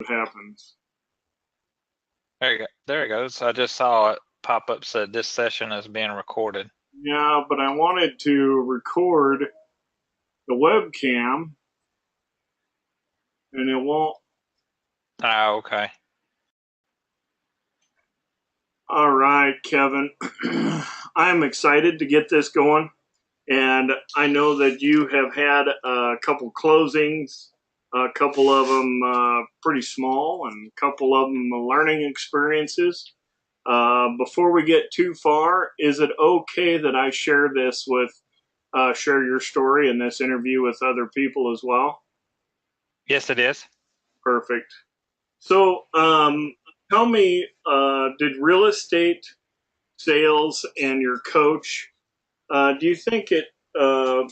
happens. There you go. There it goes. I just saw it pop up said this session is being recorded. Yeah, but I wanted to record the webcam and it won't. Ah, okay. All right, Kevin. I'm excited to get this going. And I know that you have had a couple closings, a couple of them pretty small, and a couple of them learning experiences. Before we get too far, is it okay that I share this with, share your story in this interview with other people as well? Yes, it is. Perfect. So, tell me, did real estate sales and your coach, do you think it uh,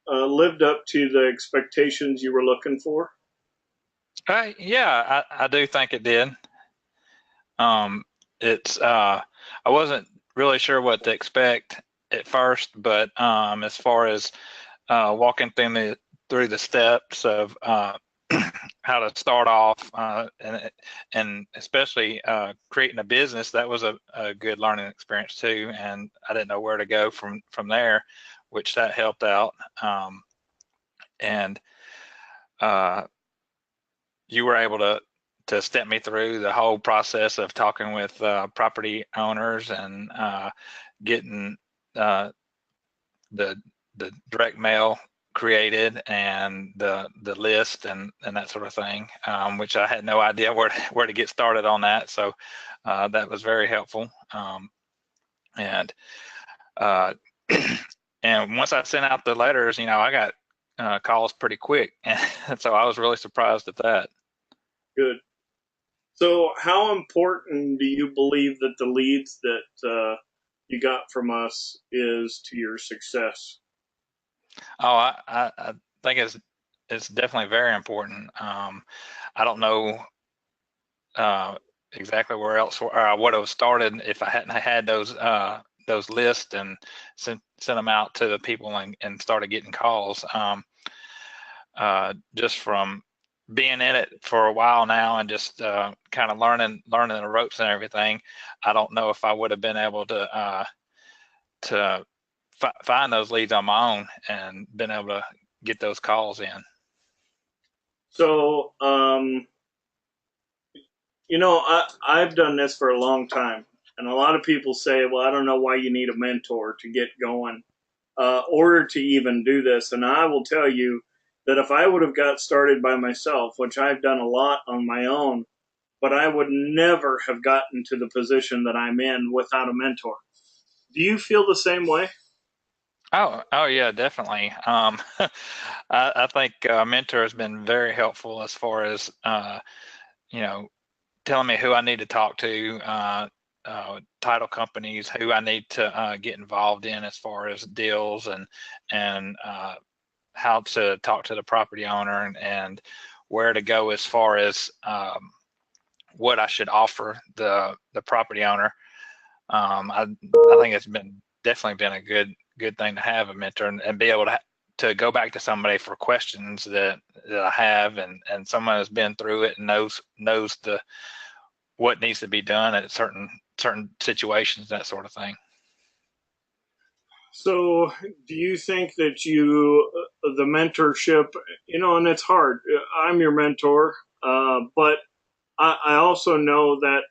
lived up to the expectations you were looking for? Yeah, I do think it did. Um, it's I wasn't really sure what to expect at first, but as far as walking through the steps of how to start off and especially creating a business, that was a good learning experience too. And I didn't know where to go from there, which that helped out. And uh, you were able to step me through the whole process of talking with property owners and getting uh, the the direct mail created and the list and that sort of thing, which I had no idea where to get started on that. So that was very helpful. And uh, and once I sent out the letters, I got calls pretty quick, and so I was really surprised at that. Good. So, how important do you believe that the leads that you got from us is to your success? Oh, I think it's definitely very important. I don't know uh, exactly where else would have started if I hadn't had those lists and sent them out to the people and started getting calls. Just from being in it for a while now and just kind of learning the ropes and everything, I don't know if I would have been able to find those leads on my own and been able to get those calls in. So, I've done this for a long time, and a lot of people say, "Well, I don't know why you need a mentor to get going, or to even do this." And I will tell you that if I would have got started by myself, which I've done a lot on my own, but I would never have gotten to the position that I'm in without a mentor. Do you feel the same way? Oh yeah, definitely. I think mentor has been very helpful as far as you know telling me who I need to talk to, title companies, who I need to get involved in as far as deals and how to talk to the property owner and where to go as far as what I should offer the property owner. I think it's been definitely been a good thing to have a mentor and be able to go back to somebody for questions that I have and someone has been through it and knows the what needs to be done at certain situations, that sort of thing. So, do you think that the mentorship, and it's hard. I'm your mentor, but I also know that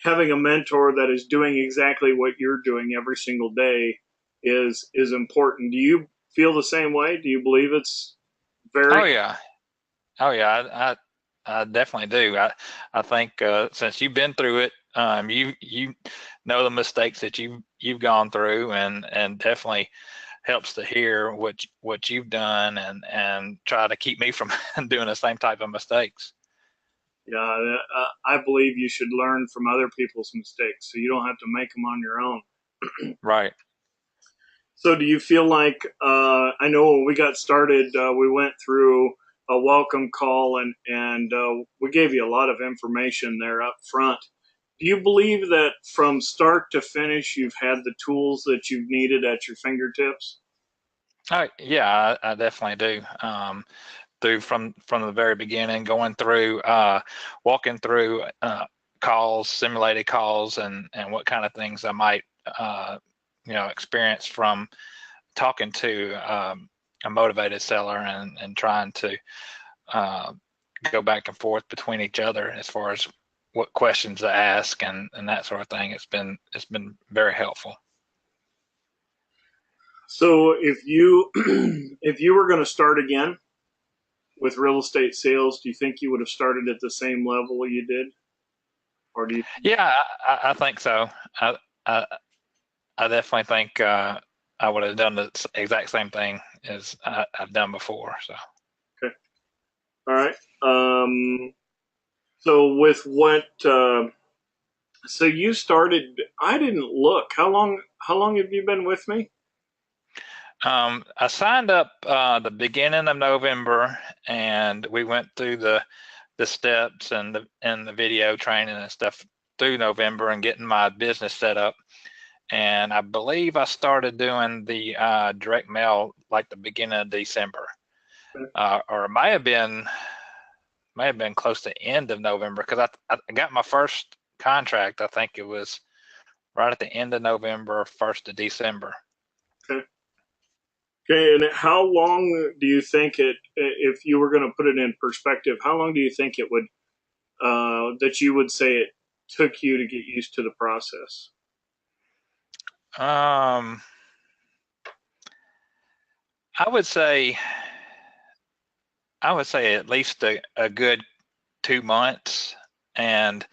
having a mentor that is doing exactly what you're doing every single day is important. Do you feel the same way? Do you believe it's very Oh yeah, oh yeah, I definitely do. I think since you've been through it, you know the mistakes that you've gone through, and definitely helps to hear what you've done and try to keep me from doing the same type of mistakes. Yeah, I believe you should learn from other people's mistakes so you don't have to make them on your own. Right. So, do you feel like I know when we got started, we went through a welcome call and we gave you a lot of information there up front. Do you believe that from start to finish, you've had the tools that you've needed at your fingertips? Oh yeah, I definitely do. through from the very beginning, going through walking through calls, simulated calls, and what kind of things I might experience from talking to a motivated seller and trying to go back and forth between each other as far as what questions to ask and that sort of thing. It's been very helpful. So if you if you were going to start again with real estate sales, do you think you would have started at the same level you did, or do you? Yeah, I think so. I, I definitely think I would have done the exact same thing as I've done before. So. Okay. All right. So with what? So you started. I didn't look. How long? How long have you been with me? I signed up the beginning of November, and we went through the steps and the video training and stuff through November and getting my business set up. And I believe I started doing the direct mail like the beginning of December, or it might have been close to the end of November, because I got my first contract. I think it was right at the end of November, 1st of December. Okay. Okay. And how long do you think it? If you were going to put it in perspective, how long do you think it would? That you would say it took you to get used to the process? Um, I would say at least a good 2 months. And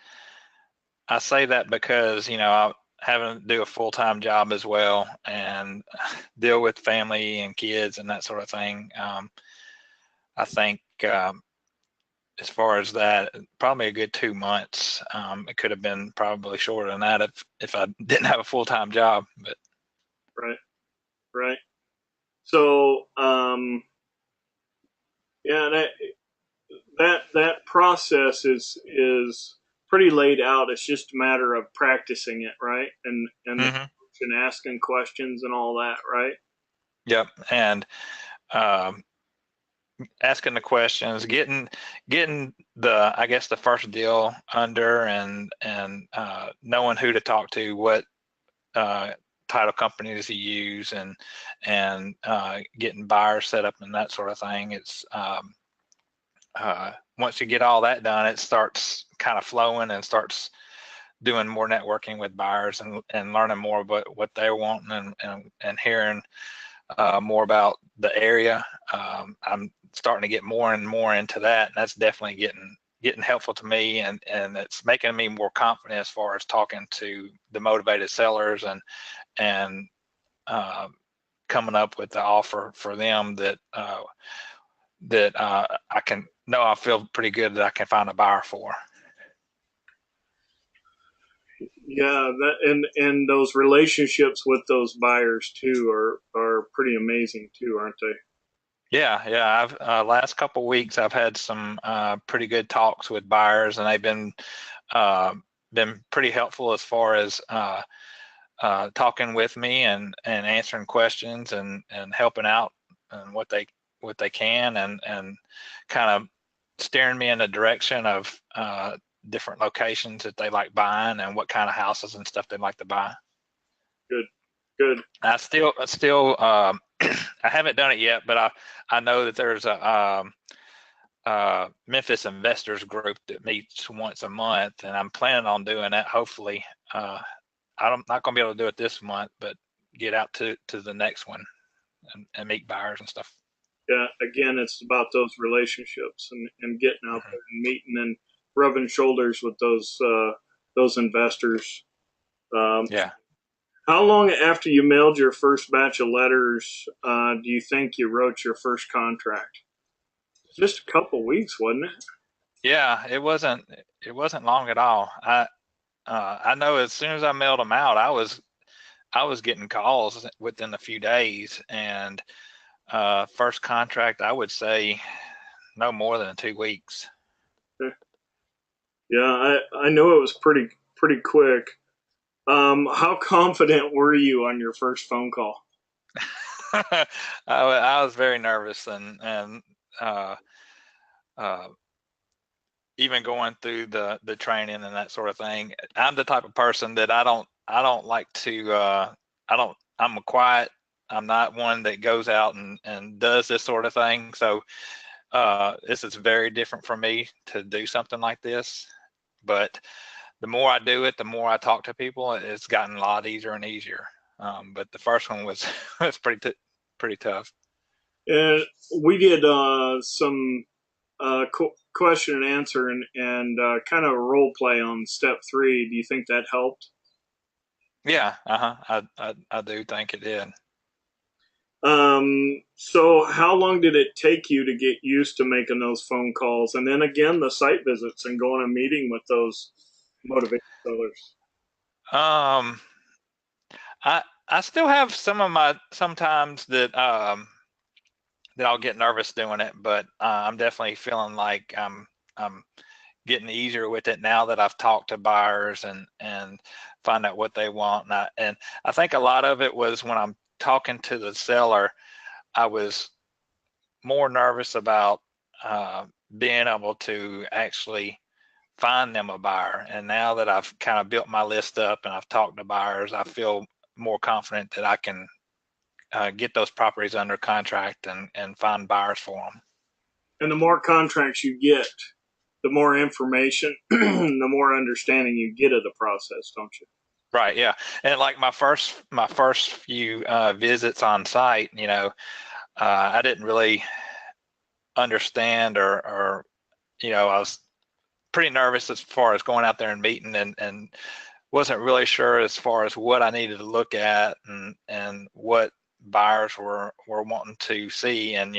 I say that because, I having to do a full-time job as well and deal with family and kids and that sort of thing. I think as far as that, probably a good 2 months. It could have been probably shorter than that if I didn't have a full-time job. But Right. Right. So, yeah, that process is pretty laid out. It's just a matter of practicing it, right? mhm. And asking questions and all that, right? Yep. And um, asking the questions, getting the, I guess, the first deal under, and knowing who to talk to, what uh, title companies to use, and getting buyers set up and that sort of thing. It's once you get all that done, it starts kind of flowing and starts doing more networking with buyers and learning more about what they're wanting, and hearing more about the area. I'm starting to get more and more into that, and that's definitely getting helpful to me, and it's making me more confident as far as talking to the motivated sellers and coming up with the offer for them that I can know I feel pretty good that I can find a buyer for. Yeah, and those relationships with those buyers too are pretty amazing too, aren't they? Yeah. I've last couple of weeks I've had some pretty good talks with buyers, and they've uh, been pretty helpful as far as talking with me and answering questions and helping out and what they can, and kind of steering me in the direction of different locations that they like buying and what kind of houses and stuff they like to buy. Good, good. I still I haven't done it yet, but I know that there's a Memphis investors group that meets once a month, and I'm planning on doing that. Hopefully, I'm not going to be able to do it this month, but get out to the next one and meet buyers and stuff. Yeah, again, it's about those relationships and getting out Mhm. there and meeting and rubbing shoulders with those investors. Um, Yeah. how long after you mailed your first batch of letters do you think you wrote your first contract? Just a couple weeks, wasn't it? Yeah, it wasn't long at all. I know as soon as I mailed them out, I was getting calls within a few days, and first contract, I would say no more than 2 weeks. Yeah, I know it was pretty quick. How confident were you on your first phone call? I was very nervous, and even going through the training and that sort of thing. I'm the type of person that I don't like to I'm a quiet. I'm not one that goes out and does this sort of thing. So this is very different for me to do something like this. But the more I do it, the more I talk to people, it's gotten a lot easier and easier. But the first one was was pretty tough. And we did some question and answer and kind of a role play on step 3. Do you think that helped? Yeah, I do think it did. So how long did it take you to get used to making those phone calls and then again the site visits and going and meeting with those motivated sellers? Um, I still have some of my sometimes that I'll get nervous doing it, but I'm definitely feeling like I'm getting easier with it now that I've talked to buyers and find out what they want. And I think a lot of it was when I'm talking to the seller, I was more nervous about being able to actually find them a buyer. And now that I've kind of built my list up and I've talked to buyers, I feel more confident that I can get those properties under contract and find buyers for them. And the more contracts you get, the more information, the more understanding you get of the process, don't you? Right, yeah. And like my first few visits on site, I didn't really understand or I was pretty nervous as far as going out there and meeting and wasn't really sure as far as what I needed to look at and what buyers were wanting to see. And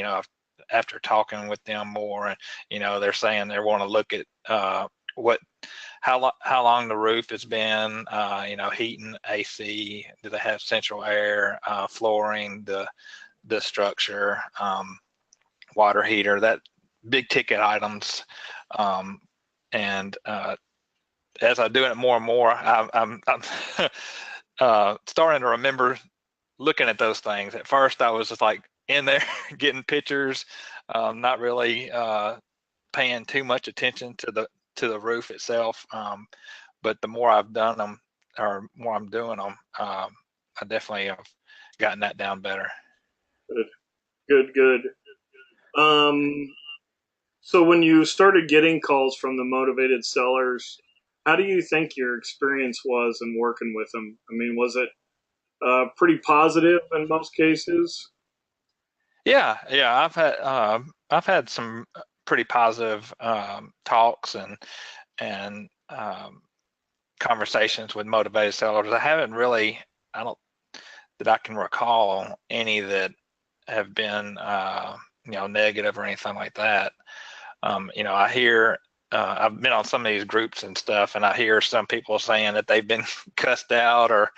after talking with them more, and they're saying they want to look at what how long the roof has been, heating, AC, do they have central air, flooring, the structure, water heater, that big ticket items. And as I'm doing it more and more, I'm starting to remember looking at those things. At first, I was just like in there getting pictures, not really paying too much attention to the roof itself. But the more I've done them, or more I'm doing them, I definitely have gotten that down better. Good, good, good. Um, so when you started getting calls from the motivated sellers, how do you think your experience was in working with them? I mean, was it pretty positive in most cases? Yeah, I've had some pretty positive talks and conversations with motivated sellers. I haven't really, I don't that I can recall any that have been negative or anything like that. I hear I've been on some of these groups and stuff, and I hear some people saying that they've been cussed out or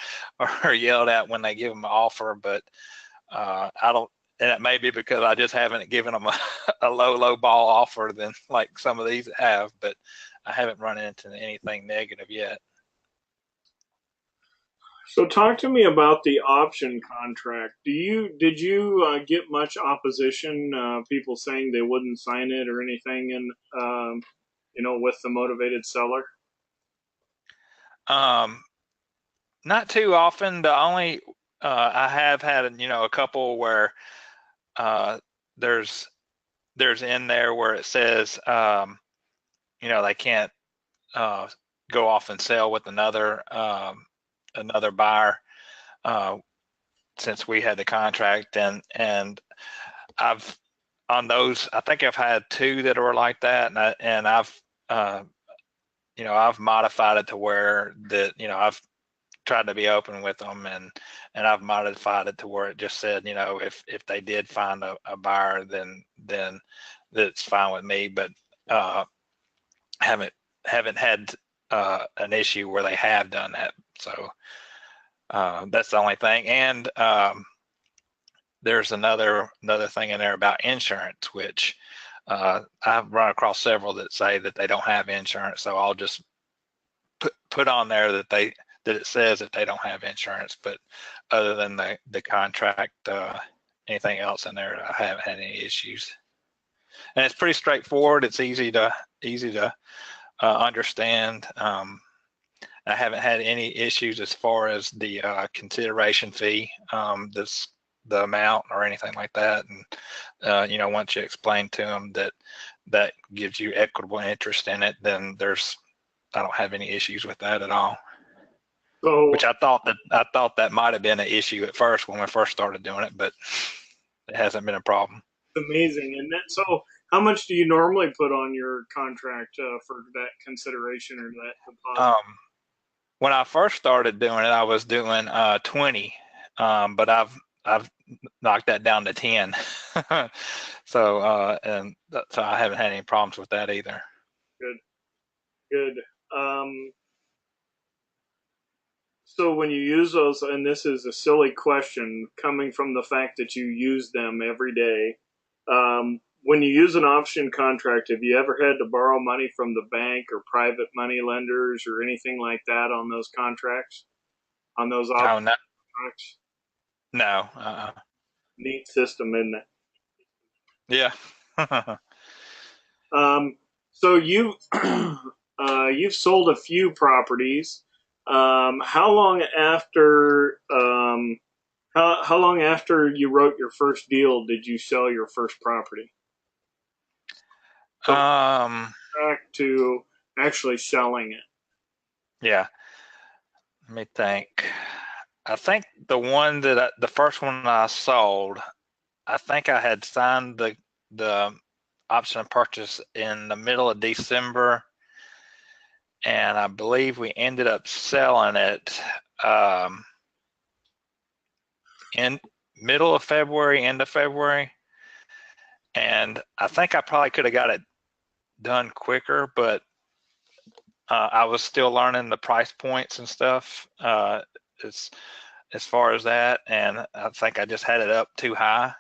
yelled at when they give them an offer, but I don't. And it may be because I just haven't given them a low ball offer than like some of these have, but I haven't run into anything negative yet. So talk to me about the option contract. Did you get much opposition? People saying they wouldn't sign it or anything, and with the motivated seller. Um, Not too often. The only I have had, a couple where uh, there's in there where it says, they can't uh, go off and sell with another buyer uh, since we had the contract, and I've on those. I think I've had two that were like that, and uh, I've modified it to where that I've tried to be open with them and I've modified it to where it just said, if they did find a buyer, then that's fine with me, but uh, haven't haven't had an issue where they have done that. So that's the only thing. And there's another thing in there about insurance, which I've run across several that say that they don't have insurance. So I'll just put on there that it says that they don't have insurance, but other than the contract, anything else in there, I haven't had any issues. it's pretty straightforward. It's easy to understand. I haven't had any issues as far as the consideration fee, the amount or anything like that. And once you explain to them that that gives you equitable interest in it, then I don't have any issues with that at all. So Which I thought that might have been an issue at first when we first started doing it, but it hasn't been a problem. amazing. And that, so how much do you normally put on your contract for that consideration or that deposit? When I first started doing it, I was doing 20, but I've knocked that down to 10. So I haven't had any problems with that either. Good, good. Um, so when you use those, and this is a silly question coming from the fact that you use them every day, when you use an option contract, have you ever had to borrow money from the bank or private money lenders or anything like that on those contracts, on those option Oh no, contracts? no. Neat system, isn't it? Yeah. So you you've sold a few properties. How long after how long after you wrote your first deal did you sell your first property? So um, back to actually selling it. yeah. Let me think. I think the first one I sold, I think I had signed the option of purchase in the middle of December, and I believe we ended up selling it in middle of February, end of February. And I think I probably could have got it done quicker, but I was still learning the price points and stuff as far as that, and I think I just had it up too high.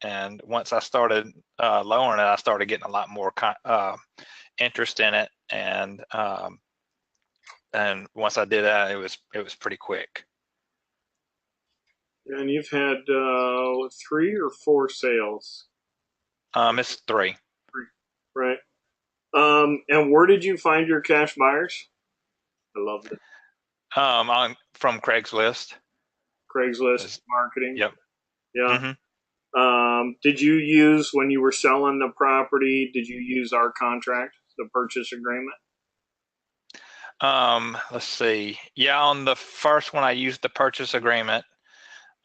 And once I started lowering it, I started getting a lot more interest in it, and once I did that, it was pretty quick. And you've had 3 or 4 sales. It's 3. Right. And where did you find your cash buyers? I love it. From Craigslist. Craigslist marketing. Yep. Yeah. hmm Did you use when you were selling the property? Did you use our contract, the purchase agreement? Let's see. Yeah, on the first one, I used the purchase agreement.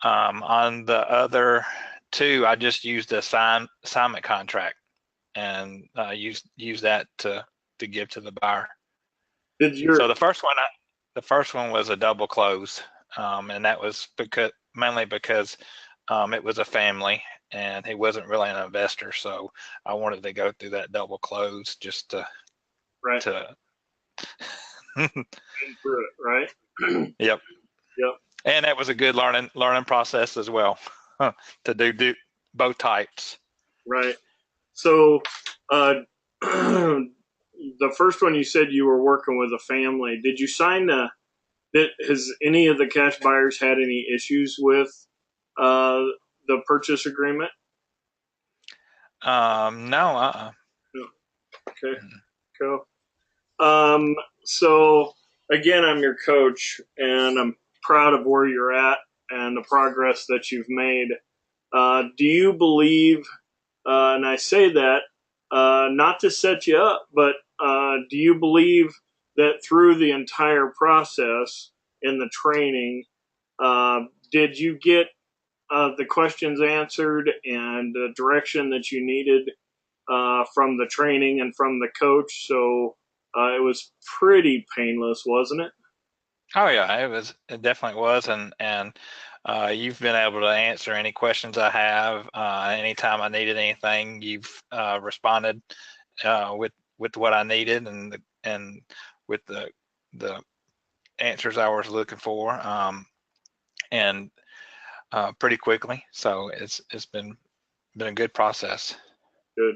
On the other 2, I just used the assignment contract and use that to give to the buyer. Did your So the first one was a double close, and that was mainly because it was a family and he wasn't really an investor. So I wanted to go through that double close just right to through it, right? Yep. Yep. And that was a good learning process as well to do both types. Right. So, the first one you said you were working with a family. Did you sign the? Has any of the cash buyers had any issues with uh, the purchase agreement? No. No. Okay. Cool. So again, I'm your coach, and I'm proud of where you're at and the progress that you've made. Do you believe? And I say that not to set you up, but do you believe that through the entire process in the training, did you get the questions answered and the direction that you needed from the training and from the coach? So it was pretty painless, wasn't it? Oh yeah, it definitely was, and you've been able to answer any questions I have. Anytime I needed anything, you've responded with what I needed and with the answers I was looking for, and pretty quickly. So it's been a good process. Good.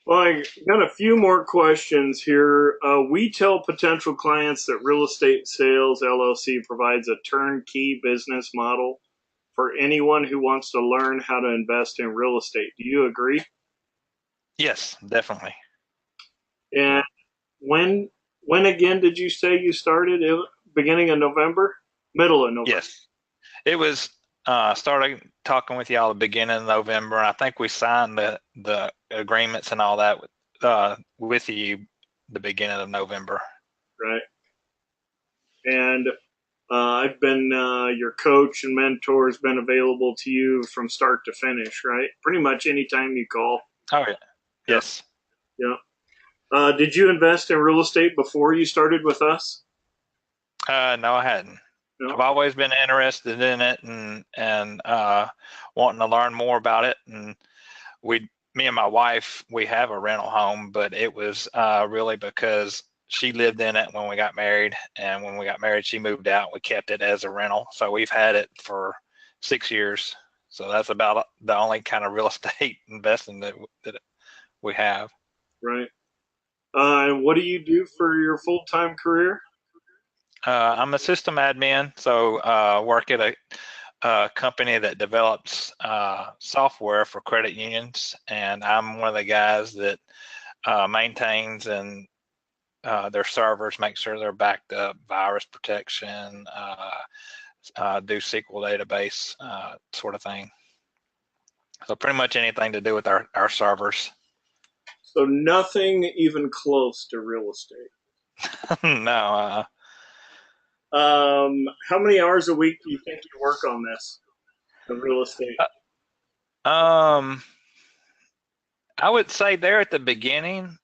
Well, I got a few more questions here. We tell potential clients that Real Estate Sales LLC provides a turnkey business model for anyone who wants to learn how to invest in real estate. Do you agree? Yes, definitely. And Yeah. when when again did you say you started? Beginning of November, middle of November, Yes. It was started talking with y'all at the beginning of November. I think we signed the agreements and all that with you the beginning of November. right? And I've been your coach and mentor has been available to you from start to finish, right? Pretty much anytime you call. Oh yeah. Yep, Yes. yep. Did you invest in real estate before you started with us? No, I hadn't. I've No. always been interested in it and wanting to learn more about it. And me and my wife, we have a rental home, but it was really because she lived in it when we got married, and when we got married, she moved out. We kept it as a rental, so we've had it for 6 years. So that's about the only kind of real estate investing that we have. Right. And what do you do for your full time career? I'm a system admin, so work at a company that develops software for credit unions, and I'm one of the guys that maintains and their servers, make sure they're backed up, virus protection, do SQL database sort of thing. So pretty much anything to do with our servers. So nothing even close to real estate. No, How many hours a week do you think you work on this, the real estate? um, I would say there at the beginning,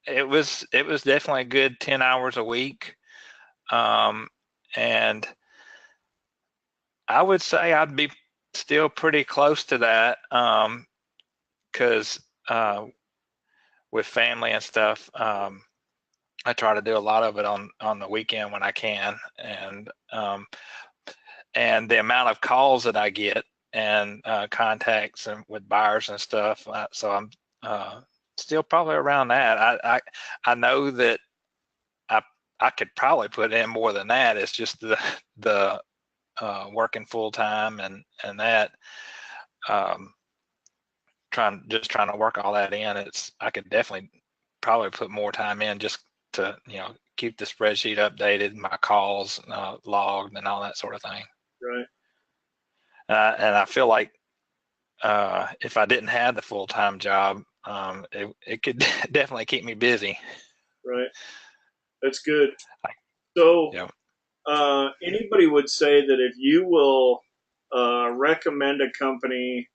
it was definitely a good 10 hours a week. Um, and I would say I'd be still pretty close to that because with family and stuff, I try to do a lot of it on the weekend when I can, and the amount of calls that I get and contacts and with buyers and stuff. So I'm still probably around that. I know that I I could probably put in more than that. It's just the working full time and that um, trying to work all that in. I could definitely probably put more time in just to keep the spreadsheet updated, my calls logged, and all that sort of thing. Right. And I feel like if I didn't have the full time job, it could definitely keep me busy. Right. That's good. So, Yeah. anybody would say that if you will recommend a company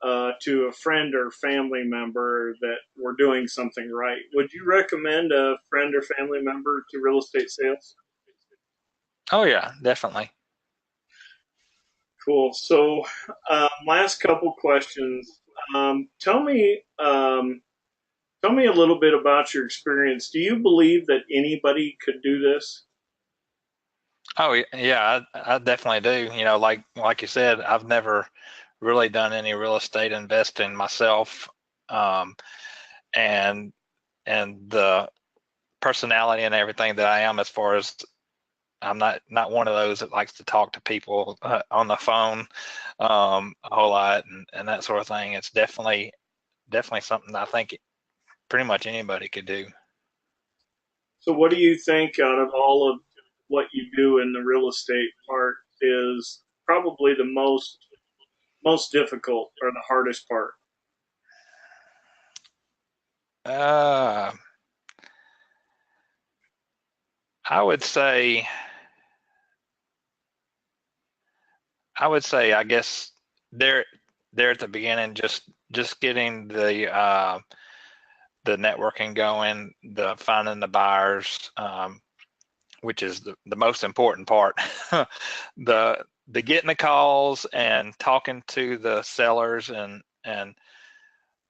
to a friend or family member that we're doing something right, would you recommend a friend or family member to real estate sales? Oh yeah, definitely. Cool. So, last couple questions. Tell me a little bit about your experience. Do you believe that anybody could do this? Oh yeah, I definitely do. Like you said, I've never really done any real estate investing myself, um, and the personality and everything that I am, as far as I'm not one of those that likes to talk to people on the phone a whole lot and that sort of thing. It's definitely something I think pretty much anybody could do. So, what do you think out of all of what you do in the real estate part is probably the most difficult or the hardest part? Uh, I would say I guess there there at the beginning, just getting the networking going, the finding the buyers, which is the most important part. The getting the calls and talking to the sellers and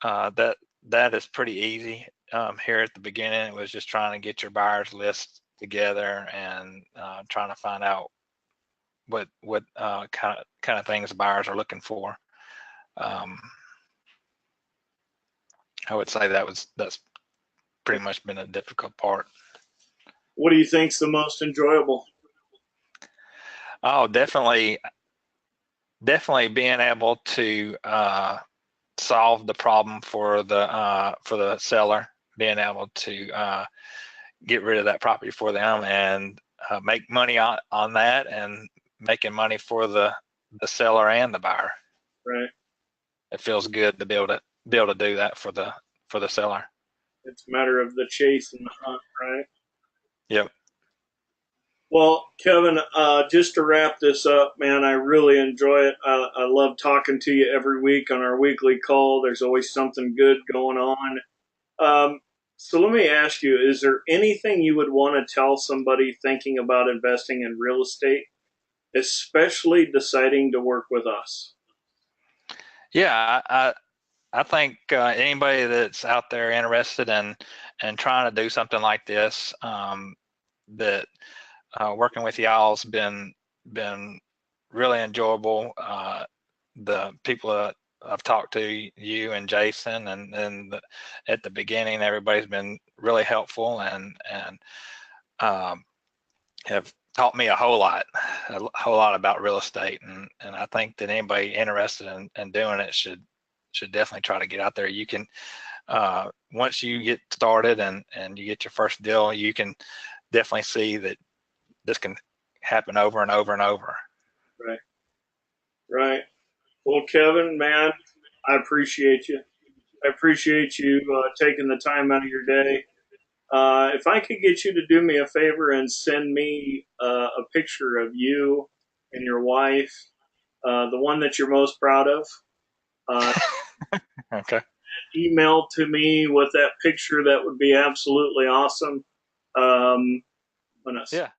that is pretty easy. Here at the beginning, it was just trying to get your buyers list together and trying to find out what kind of things buyers are looking for. Um, I would say that's pretty much been a difficult part. What do you think's the most enjoyable? Oh, definitely being able to solve the problem for the seller, being able to get rid of that property for them and make money on that, and making money for the seller and the buyer. Right. It feels good to be able to do that for the seller. It's a matter of the chase and the hunt, right? Yep. Well, Kevin, just to wrap this up, man, I really enjoy it. I love talking to you every week on our weekly call. There's always something good going on. So let me ask you, is there anything you would want to tell somebody thinking about investing in real estate, especially deciding to work with us? Yeah, I think anybody that's out there interested in trying to do something like this, that working with y'all's been really enjoyable. The people that I've talked to, you and Jason, and at the beginning, everybody's been really helpful and um, have taught me a whole lot about real estate. And I think that anybody interested in doing it should definitely try to get out there. You can once you get started and you get your first deal, you can definitely see that this can happen over and over and over. Right, right. Well, Kevin, man, I appreciate you. I appreciate you taking the time out of your day. If I could get you to do me a favor and send me a picture of you and your wife, the one that you're most proud of, uh, Okay. email to me with that picture, that would be absolutely awesome. Um, Yeah.